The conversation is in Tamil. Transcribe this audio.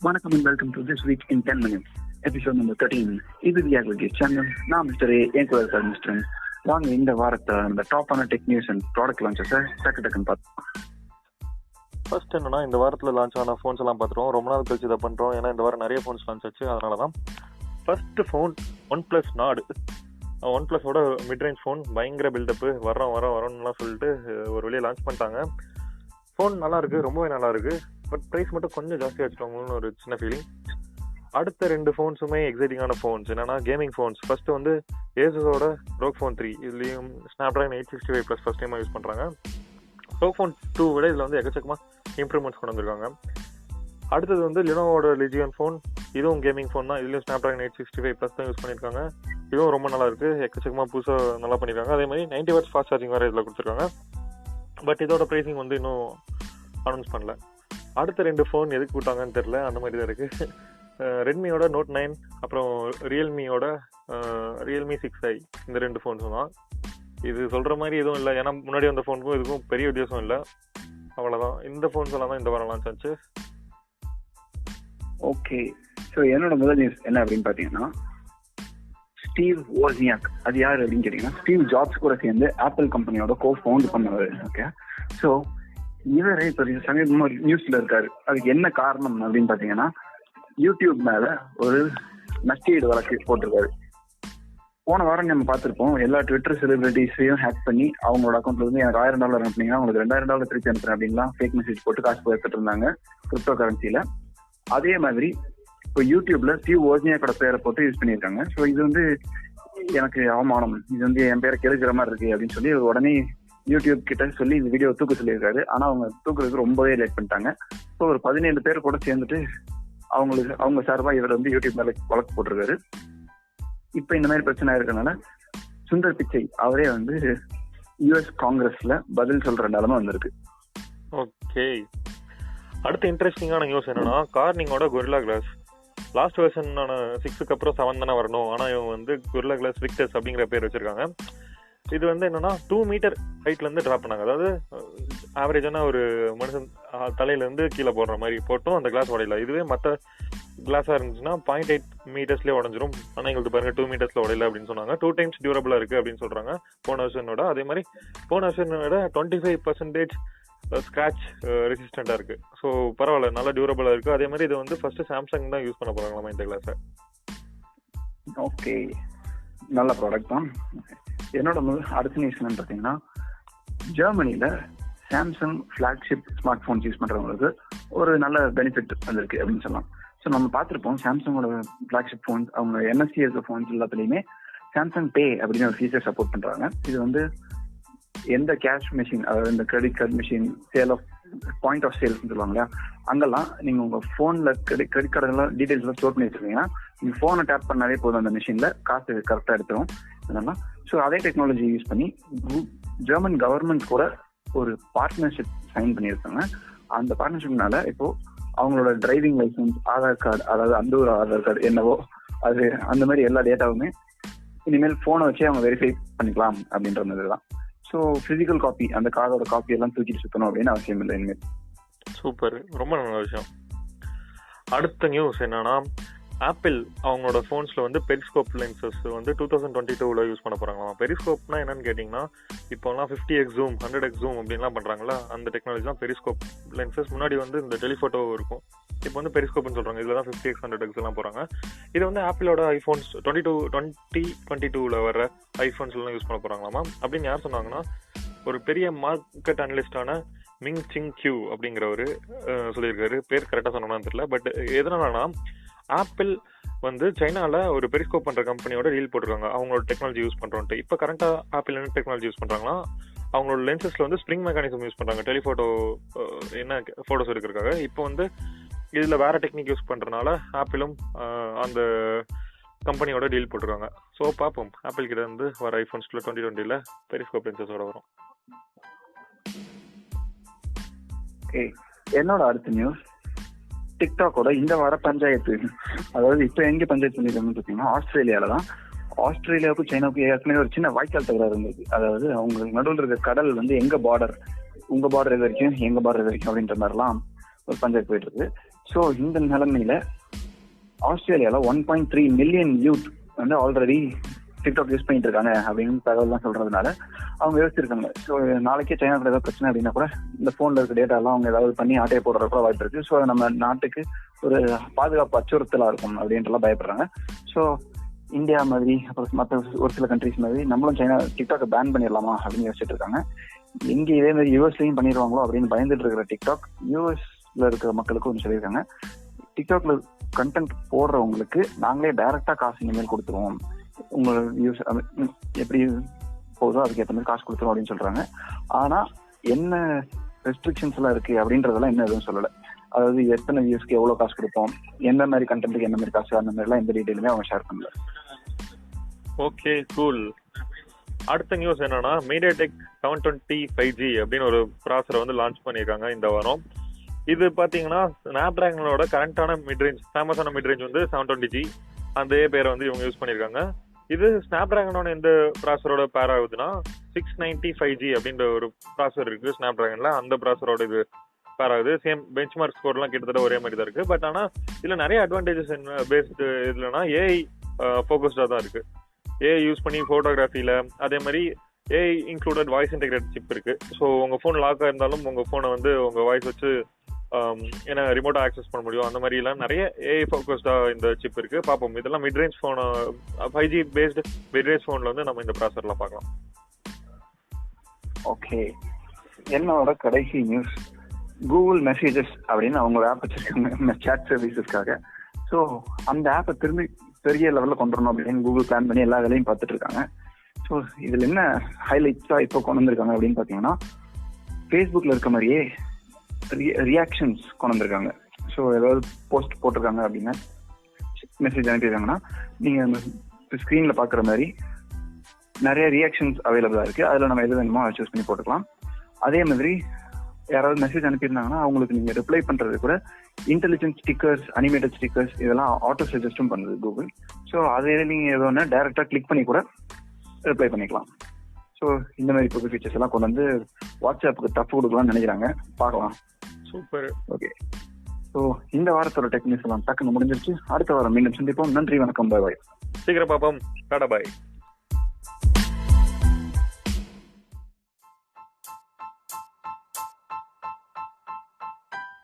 Welcome and welcome to This Week in 10 Minutes, episode number 13. இது தி அக்ரிகேட் சேனல். நான் மிஸ்டர் என் கூட இருக்கார் மிஸ்டர். வாங்க இந்த வாரத்தை அந்த டாப்பான டெக் நியூஸ் அண்ட் ப்ராடக்ட் லான்ச்சஸை டக்குன்னு பார்த்தோம். ஃபர்ஸ்ட் என்னன்னா, இந்த வாரத்தில் லான்ச் ஆன ஃபோன்ஸ் எல்லாம் பார்த்துருவோம். ரொம்ப நாள் கழிச்சு இதை பண்ணுறோம், ஏன்னா இந்த வாரம் நிறைய ஃபோன்ஸ் லான்ச் ஆச்சு. அதனால தான் ஃபர்ஸ்ட் ஃபோன் OnePlus Nord. OnePlusஓட மிட்ரேஞ்ச் ஃபோன் பயங்கர பில்டப்பு, வரோம்லாம் சொல்லிட்டு ஒரு வழியாக லான்ச் பண்ணிட்டாங்க. ஃபோன் நல்லாயிருக்கு, ரொம்பவே நல்லாயிருக்கு. பட் ப்ரைஸ் மட்டும் கொஞ்சம் ஜாஸ்தியாக வச்சுருவாங்கன்னு ஒரு சின்ன ஃபீலிங். அடுத்த ரெண்டு ஃபோன்ஸுமே எக்ஸைட்டிங்கான ஃபோன்ஸ். என்னன்னா கேமிங் ஃபோன்ஸ். ஃபர்ஸ்ட் வந்து ASUSஓட ROG Phone 3. இதுலேயும் Snapdragon 865 Plus ஃபர்ஸ்ட் டைமாக யூஸ் பண்ணுறாங்க. ROG Phone 2 விட இதில் வந்து எக்கச்சக்கமாக இம்ப்ரூவ்மெண்ட்ஸ் கொண்டு வந்திருக்காங்க. அடுத்தது வந்து Lenovoட Legion ஃபோன். இதுவும் கேமிங் ஃபோன் தான். இதுலேயும் Snapdragon 865 Plus தான் யூஸ் பண்ணியிருக்காங்க. இதுவும் ரொம்ப நல்லா இருக்குது, எக்கச்சக்கமாக புதுசாக நல்லா பண்ணியிருக்காங்க. அதே மாதிரி 90 watts ஃபாஸ்ட் சார்ஜிங் வேறு இதில் கொடுத்துருக்காங்க. பட் இதோட ப்ரைஸிங் வந்து இன்னும் அனௌன்ஸ் பண்ணல. அடுத்த ரெண்டு ஃபோன் எதுக்கு விட்டாங்கன்னு தெரில, அந்த மாதிரி தான் இருக்குது. ரெட்மியோட Note 9, அப்புறம் ரியல்மியோட RealMe 6i. இந்த ரெண்டு ஃபோன்ஸும் தான். இது சொல்கிற மாதிரி எதுவும் இல்லை, ஏன்னா முன்னாடி வந்த ஃபோனுக்கும் இதுக்கும் பெரிய வித்தியாசம் இல்லை. அவ்வளோதான். இந்த ஃபோன்ஸ் எல்லாம் தான் இந்த வாரம் லான்ச் ஆச்சு. ஓகே, ஸோ என்னோட முதல் நியூஸ் என்ன அப்படின்னு பார்த்தீங்கன்னா, ஸ்டீவ் Wozniak. அது யார் அப்படின்னு கேட்டீங்கன்னா, ஸ்டீவ் ஜாப்ஸ் கூட சேர்ந்து ஆப்பிள் கம்பெனியோட ஃபவுண்ட் பண்ணவர். ஓகே, ஸோ இவரே இப்போ சமீபமாக ஒரு நியூஸ்ல இருக்காரு. அதுக்கு என்ன காரணம் அப்படின்னு பார்த்தீங்கன்னா, யூடியூப் மேல ஒரு நஷ்டஈடு வழக்கு போட்டிருக்காரு. போன வாரம் நம்ம பார்த்துருப்போம், எல்லா ட்விட்டர் செலிபிரிட்டிஸையும் ஹேக் பண்ணி அவங்களோட அக்கௌண்ட்ல இருந்து எனக்கு $1000 அனுப்புனீங்கன்னா உங்களுக்கு $2000 திருப்பி அனுப்புறேன் அப்படின்லாம் ஃபேக் மெசேஜ் போட்டு காசு எடுத்துட்டு இருந்தாங்க கிரிப்டோ கரன்சியில. அதே மாதிரி இப்போ யூடியூப்ல ஸ்டீவ் Wozniakோட பேரை போட்டு யூஸ் பண்ணியிருக்காங்க. ஸோ இது வந்து எனக்கு அவமானம், இது வந்து என் பேரை கெடுக்கிற மாதிரி இருக்கு அப்படின்னு சொல்லி உடனே யூடியூப் கிட்ட சொல்லி இந்த வீடியோ தூக்க சொல்லியிருக்காரு. ஆனா அவங்க தூக்குறதுக்கு ரொம்பவே லேட் பண்ணிட்டாங்க. ஸோ ஒரு 17 பேர் கூட சேர்ந்துட்டு அவங்க சார்பா இவர் வந்து யூடியூப் மேல வழக்கு போட்டிருக்காரு. இப்ப இந்த மாதிரி பிரச்சனை இருக்கனால சுந்தர் பிச்சை அவரே வந்து US காங்கிரஸ்ல பதில் சொல்ற நிலைமை வந்திருக்கு. ஓகே, அடுத்த இன்ட்ரெஸ்டிங்கான நியூஸ் என்னன்னா, கார்னிங்கோட Gorilla Glass லாஸ்ட் வெர்ஷனான 6க்கு அப்புறம் 7 தானே வரணும். ஆனா இவங்க வந்து Gorilla Glass Victus அப்படிங்கிற பேர் வச்சிருக்காங்க. இது வந்து என்னன்னா 2 மீட்டர் ஹைட்ல இருந்து டிராப் பண்ணாங்க. அதாவது ஆவரேஜான ஒரு மனுஷன் தலையில இருந்து கீழே போடுற மாதிரி போட்டும் அந்த கிளாஸ் உடையல. இதுவே மற்ற கிளாஸா இருந்துச்சுன்னா 0.8 மீட்டர்ஸ்லேயே உடஞ்சிரும். ஆனால் எங்களுக்கு பாருங்க 2 மீட்டர்ஸ்ல உடையல அப்படின்னு சொன்னாங்க. 2 times டியூரபிளா இருக்கு அப்படின்னு சொல்றாங்க போன வருஷனோட. அதே மாதிரி போன வருஷனோட 25% ஸ்கிராச் ரெசிஸ்டண்டா இருக்கு. ஸோ பரவாயில்ல, நல்லா டியூரபிளா இருக்கு. அதே மாதிரி இது வந்து ஃபர்ஸ்ட் சாம்சங் தான் யூஸ் பண்ண போறாங்களாமா இந்த கிளாஸை. ஓகே, நல்ல ப்ராடக்ட் தான். என்னோட அடுத்த நியூஸ் என்னன்னு பார்த்தீங்கன்னா, ஜெர்மனியில Samsung flagship smart phones use பண்றவங்களுக்கு ஒரு நல்ல பெனிஃபிட் வந்திருக்கு அப்படின்னு சொல்லலாம். ஸோ நம்ம பார்த்துருப்போம், சாம்சங்கோட ஃபிளாக்ஷிப் போன்ஸ், அவங்க MSC இருக்க போன்ஸ் எல்லாத்துலேயுமே சாம்சங் பே அப்படின்னு ஒரு ஃபீச்சர் சப்போர்ட் பண்றாங்க. இது வந்து எந்த கேஷ் மிஷின், அதாவது இந்த credit card machine, sale of point of sales சொல்லுவாங்க, அங்கெல்லாம் நீங்க உங்க போன்ல கிரெடிட் கார்டுலாம் டீடைல்ஸ் எல்லாம் ஸ்டோர் பண்ணி வச்சிருக்கீங்கன்னா நீங்க போனை டேப் பண்ணாலே போதும், அந்த மிஷின்ல காசு கரெக்டா எடுத்துரும். அதனால ஸோ அதே டெக்னாலஜி யூஸ் பண்ணி ஜெர்மன் கவர்மெண்ட் கூட ஒரு பார்ட்னர்ஷிப் சைன் பண்ணியிருக்காங்க. அந்த பார்ட்னர்ஷிப்னால இப்போ அவங்களோட டிரைவிங் லைசன்ஸ், ஆதார் கார்டு, அதாவது அந்த ஒரு ஆதார் கார்டு என்னவோ அது, அந்த மாதிரி எல்லா டேட்டாவுமே இனிமேல் போனை வச்சே அவங்க வெரிஃபை பண்ணிக்கலாம் அப்படின்ற மாதிரி தான். ஸோ பிசிக்கல் காப்பி, அந்த கார்டோட காப்பி எல்லாம் தூக்கிட்டு சுத்தணும் அப்படின்னு அவசியம் இல்லை இனிமேல். சூப்பர், ரொம்ப நல்ல விஷயம். அடுத்த நியூஸ் என்னன்னா, ஆப்பிள் அவங்களோட ஃபோன்ஸில் வந்து பெரிஸ்கோப் லென்சஸ் வந்து 2022 யூஸ் பண்ண போகிறாங்களாம். பெரிஸ்கோப்னா என்னன்னு கேட்டிங்கன்னா, இப்போலாம் 50x ஜூம், 100x ஜூம் அப்படின்லாம் பண்ணுறாங்களா, அந்த டெக்னாலஜி தான் பெரிஸ்கோப் லென்சஸ். முன்னாடி வந்து இந்த டெலிஃபோட்டோ இருக்கும், இப்போ வந்து பெரிஸ்கோப்னு சொல்கிறாங்க. இதில் தான் 50x 100x எல்லாம் போகிறாங்க. இது வந்து ஆப்பிளோட ஐஃபோன்ஸ் 2022 வர ஐஃபோன்ஸ்லாம் யூஸ் பண்ண போகிறாங்களாமா. அப்படின்னு யார் சொன்னாங்கன்னா, ஒரு பெரிய மார்க்கெட் அனலிஸ்டான Ming-Chi அப்படிங்கிறவர் சொல்லியிருக்காரு. பேர் கரெக்டாக சொன்னோம்னு தெரியல. பட் எதனாலனா, ஆப்பிள் வந்து சைனாவில் ஒரு பெரிஸ்கோப் பண்ணுற கம்பெனியோட டீல் போட்டிருக்காங்க அவங்களோட டெக்னாலஜி யூஸ் பண்ணுறோன்ட்டு. இப்போ கரண்ட்டாக ஆப்பிள் என்ன டெக்னாலஜி யூஸ் பண்ணுறாங்கன்னா, அவங்களோட லென்சஸில் வந்து ஸ்ப்ரிங் மெக்கானிசம் யூஸ் பண்ணுறாங்க டெலிஃபோட்டோ என்ன ஃபோட்டோஸ் எடுக்கிறதுக்காக. இப்போ வந்து இதில் வேறு டெக்னிக் யூஸ் பண்ணுறதுனால ஆப்பிளும் அந்த கம்பெனியோட டீல் போட்டிருக்காங்க. ஸோ பார்ப்போம், ஆப்பிள் கிட்ட இருந்து வர ஐஃபோன்ஸில் 2020 பெரிஸ்கோப் லென்சஸோட வரும். என்னோட அடுத்த நியூஸ், டிக்டாக்கோட இந்த வார பஞ்சாயத்து. அதாவது இப்போ எங்க பஞ்சாயத்து பண்ணிருக்காங்கன்னு பார்த்தீங்கன்னா, ஆஸ்திரேலியால தான். ஆஸ்திரேலியாவுக்கும் சைனாவுக்கும் ஏற்கனவே ஒரு சின்ன வாய்க்கால் தகராறு இருந்தது. அதாவது அவங்க நடுவில் இருக்க கடல் வந்து எங்க பார்டர், உங்க பார்டர் இது வரைக்கும் எங்க பார்டர் இது வரைக்கும் அப்படின்ற மாதிரிலாம் ஒரு பஞ்சாயத்து போயிட்டு இருக்கு. ஸோ இந்த நிலைமையில ஆஸ்திரேலியாவில் 1.3 மில்லியன் யூத் வந்து ஆல்ரெடி டிக்டாக் யூஸ் பண்ணிட்டு இருக்காங்க அப்படின்னு தகவல்லாம் சொல்றதுனால அவங்க யோசிச்சிருக்காங்க. ஸோ நாளைக்கே சைனாவில் ஏதாவது பிரச்சனை அப்படின்னா கூட இந்த ஃபோனில் இருக்க டேட்டாலாம் அவங்க ஏதாவது பண்ணி ஆட்டையை போடுற கூட வாய்ப்பு இருக்கு. ஸோ நம்ம நாட்டுக்கு ஒரு பாதுகாப்பு அச்சுறுத்தலாக இருக்கும் அப்படின்ட்டுலாம் பயப்படுறாங்க. ஸோ இந்தியா மாதிரி அப்புறம் மற்ற ஒரு சில கண்ட்ரிஸ் மாதிரி நம்மளும் சைனா டிக்டாக்கை பேன் பண்ணிடலாமா அப்படின்னு யோசிச்சுட்டு இருக்காங்க. எங்கே இதே மாதிரி யூஎஸ்லையும் பண்ணிடுவாங்களோ அப்படின்னு பயந்துட்டு இருக்கிற டிக்டாக் யூஎஸ்ல இருக்கிற மக்களுக்கு ஒன்று சொல்லியிருக்காங்க. டிக்டாக்ல கண்டென்ட் போடுறவங்களுக்கு நாங்களே டைரக்டா காசு இனிமேல் கொடுத்துருவோம், உங்களோட வியூஸ் எப்படி போதோ அதுக்கேற்ற மாதிரி காசு கொடுத்துரும் அப்படின்னு சொல்றாங்க. ஆனா என்ன ரெஸ்ட்ரிக்ஷன்ஸ் எல்லாம் இருக்கு அப்படின்றதெல்லாம் இன்னும் எதுவும் சொல்லலை. அதாவது எத்தனை வியூஸ்க்கு எவ்வளவு காசு கொடுப்போம், எந்த மாதிரி கண்டென்ட்டுக்கு என்ன மாதிரி காசு, அந்த மாதிரி எல்லாம் எந்த டீட்டெயிலுமே அவங்க ஷேர் பண்ணல. Okay, cool. அடுத்த நியூஸ் என்னன்னா, MediaTek 720 5G அப்படின்னு ஒரு ப்ராசரை வந்து லான்ச் பண்ணியிருக்காங்க இந்த வாரம். இது பாத்தீங்கன்னா ஸ்னாப்டிராகனோட கரண்டான மிட்ரேஞ்ச், ஃபேமஸான மிட்ரேஞ்ச் வந்து 720G, அதே பேரை வந்து இவங்க யூஸ் பண்ணியிருக்காங்க. இது ஸ்னாப்டிராகனோட எந்த ப்ராசரோட பேர் ஆகுதுன்னா 690 5G அப்படின்ற ஒரு ப்ராசர் இருக்கு ஸ்னாப்டிராகன்ல, அந்த ப்ராசரோட இது பேர் ஆகுது. சேம் பெஞ்ச் மார்க் ஸ்கோர்லாம் கிட்டத்தட்ட ஒரே மாதிரி தான் இருக்கு. பட் ஆனால் இதுல நிறைய அட்வான்டேஜஸ் என்ன பேஸ்டு இதுலனா ஏஐ ஃபோக்கஸ்டாக தான் இருக்கு. ஏஐ யூஸ் பண்ணி ஃபோட்டோகிராஃபியில், அதே மாதிரி AI included voice integrate chip இருக்கு. ஸோ உங்க ஃபோன் லாக்காக இருந்தாலும் உங்க ஃபோனை வந்து உங்க வாய்ஸ் வச்சு ஏன்னா ரிமோட்டா ஆக்சஸ் பண்ண முடியும். அந்த மாதிரி எல்லாம் நிறைய ஏஐ ஃபோக்கஸ்டா இந்த சிப் இருக்கு. பார்ப்போம். இதெல்லாம் midrange phone 5G based midrange ஃபோன்ல வந்து நம்ம இந்த ப்ராசர்லாம் பார்க்கலாம். ஓகே, என்னோட கடைசி நியூஸ், கூகுள் மெசேஜஸ் அப்படின்னு அவங்க ஆப் வச்சிருக்காங்க சாட் சர்வீசஸ்க்காக. ஸோ அந்த ஆப்பை திரும்பி பெரிய லெவலில் கொண்டு வரணும் அப்படின்னு கூகுள் பிளான் பண்ணி எல்லா வேலையும் பார்த்துட்டு இருக்காங்க. ஸோ இதுல என்ன ஹைலைட்ஸா இப்போ கொண்டு வந்திருக்காங்க அப்படின்னு பார்த்தீங்கன்னா, ஃபேஸ்புக்கில் இருக்க மாதிரியே ரியாக்ஷன்ஸ் கொண்டு வந்திருக்காங்க. ஸோ ஏதாவது போஸ்ட் போட்டிருக்காங்க அப்படின்னா, மெசேஜ் அனுப்பியிருக்காங்கன்னா நீங்கள் ஸ்க்ரீனில் பார்க்குற மாதிரி நிறைய ரியாக்ஷன்ஸ் அவைலபிளாக இருக்குது. அதில் நம்ம எது வேணுமோ அதை சூஸ் பண்ணி போட்டுக்கலாம். அதே மாதிரி யாராவது மெசேஜ் அனுப்பியிருந்தாங்கன்னா அவங்களுக்கு நீங்கள் ரிப்ளை பண்ணுறது கூட இன்டெலிஜென்ட் ஸ்டிக்கர்ஸ், அனிமேட்டட் ஸ்டிக்கர்ஸ் இதெல்லாம் ஆட்டோ சஜஸ்டும் பண்ணுது கூகுள். ஸோ அதை நீங்கள் எது ஒன்று டைரெக்டாக கிளிக் பண்ணி கூட ரிப்ளை பண்ணிக்கலாம். ஸோ இந்த மாதிரி புது ஃபீச்சர்ஸ் எல்லாம் கொண்டு வந்து வாட்ஸ்அப்புக்கு டஃப் கொடுக்கலாம்னு நினைக்கிறாங்க. பார்க்கலாம். சூப்பர். ஓகே, ஸோ இந்த வாரத்தோட டெக்னிக்ஸ் எல்லாம் டக்குன்னு முடிஞ்சிருச்சு. அடுத்த வாரம் மீண்டும் சந்திப்போம். நன்றி, வணக்கம், பாய் பாய். சீக்கிரம் பாப்போம். டாடா பாய்.